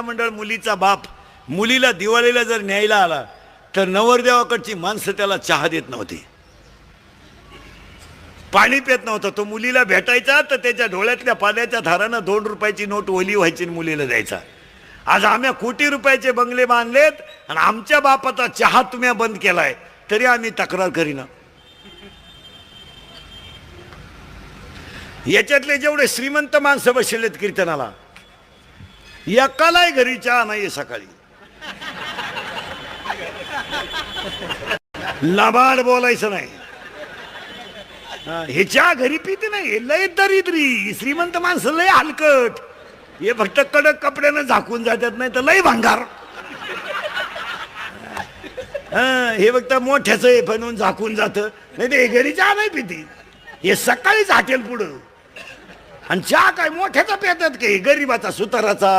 मंडळ मुलीचा बाप मुलीला दिवाळीला जर न्यायला आला तर नवरदेवाकडची माणसं त्याला चहा देत नव्हती, पाणी पित नव्हतं. तो मुलीला भेटायचा तर त्याच्या डोळ्यातल्या पाण्याच्या धारानं 2 रुपयाची नोट ओली व्हायची आणि मुलीला द्यायचा. आज आम्ही कोटी रुपयाचे बंगले बांधलेत आणि आमच्या बापाचा चहा तुम्ही बंद केलाय तरी आम्ही तक्रार करीना. याच्यातले जेवढे श्रीमंत माणसं बसलेत कीर्तनाला, एकालाही घरी चहा नाहीये सकाळी. लबाड बोलायचं नाही. हे चहा घरी पिते नाही, लय दरिद्री. श्रीमंत माणसं लय हलकट, हे फक्त कडक कपड्यानं झाकून जातात, नाही तर लय भंगार. हे फक्त मोठ्याच बनवून झाकून जात, नाही ते घरी चहा नाही पिती. हे सकाळीच हॉटेल पुढं आणि चहा काय मोठ्याचा पेतात की गरीबाचा सुताराचा